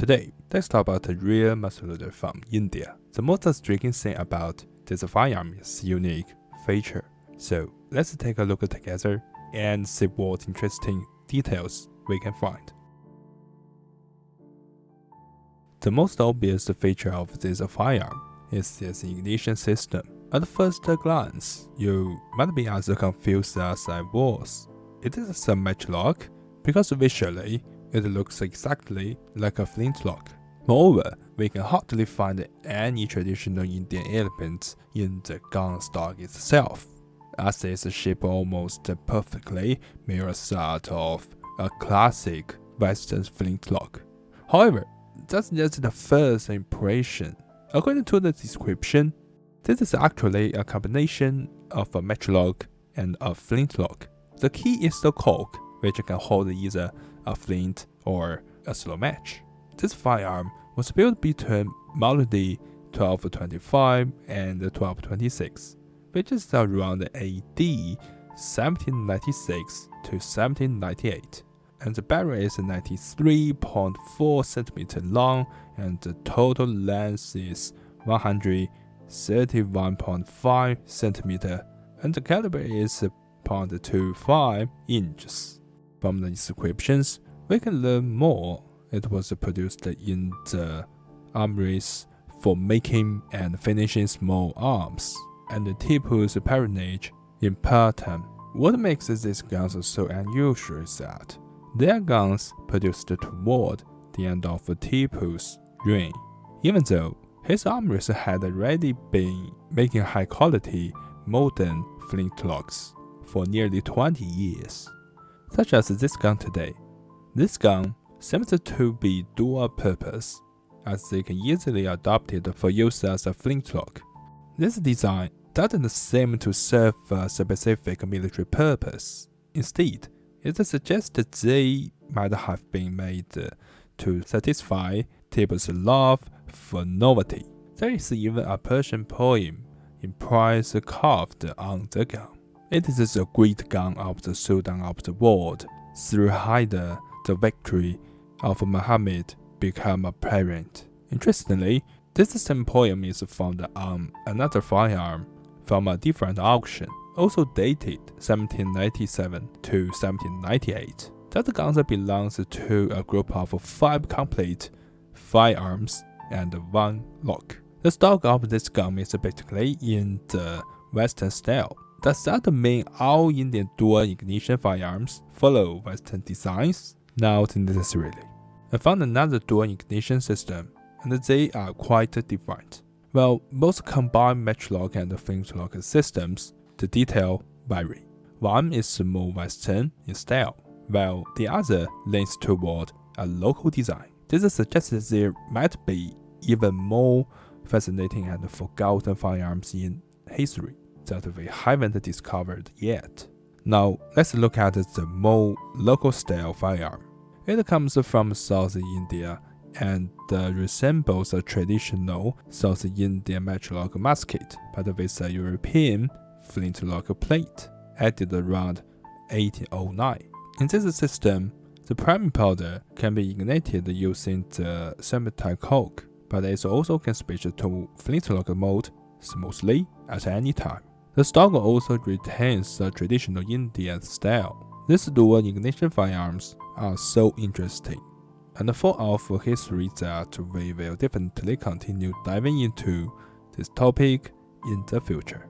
Today, let's talk about a real muscle from India. The most striking thing about this firearm is unique feature. So let's take a look together and see what interesting details we can find. The most obvious feature of this firearm is its ignition system. At first glance, you might be as confused as I was. It is a matchlock because visually it looks exactly like a flintlock. Moreover, we can hardly find any traditional Indian elements in the gun stock itself, as its shape almost perfectly mirrors that of a classic Western flintlock. However, that's just the first impression. According to the description, this is actually a combination of a matchlock and a flintlock. The key is the cork, which can hold either a flint or a slow match. This firearm was built between model D 1225 and 1226, which is around AD 1796 to 1798, and the barrel is 93.4 cm long and the total length is 131.5 cm, and the caliber is 0.25 inches. From the descriptions, we can learn more. It was produced in the armories for making and finishing small arms, and the Tipu's parentage in part-time. What makes these guns so unusual is that they are guns produced toward the end of Tipu's reign, even though his armories had already been making high-quality modern flintlocks for nearly 20 years. Such as this gun today. This gun seems to be dual purpose, as they can easily adopt it for use as a flintlock. This design doesn't seem to serve a specific military purpose. Instead, it suggests that they might have been made to satisfy Tipu's love for novelty. There is even a Persian poem in praise carved on the gun. It is the great gun of the Sultan of the world. Through Hyder, the victory of Muhammad became apparent. Interestingly, this same poem is found on another firearm from a different auction, also dated 1797 to 1798. That gun belongs to a group of 5 complete firearms and 1 lock. The stock of this gun is basically in the Western style. Does that mean all Indian dual ignition firearms follow Western designs? Not necessarily. I found another dual ignition system, and they are quite different. While both combine matchlock and flintlock systems, the detail vary. One is more Western in style, while the other leans toward a local design. This suggests that there might be even more fascinating and forgotten firearms in history that we haven't discovered yet. Now, let's look at the more local style firearm. It comes from South India and resembles a traditional South Indian matchlock musket, but with a European flintlock plate, added around 1809. In this system, the priming powder can be ignited using the thermite cork, but it also can switch to flintlock mode smoothly at any time. The stock also retains the traditional Indian style. These dual ignition firearms are so interesting and full of history that we will definitely continue diving into this topic in the future.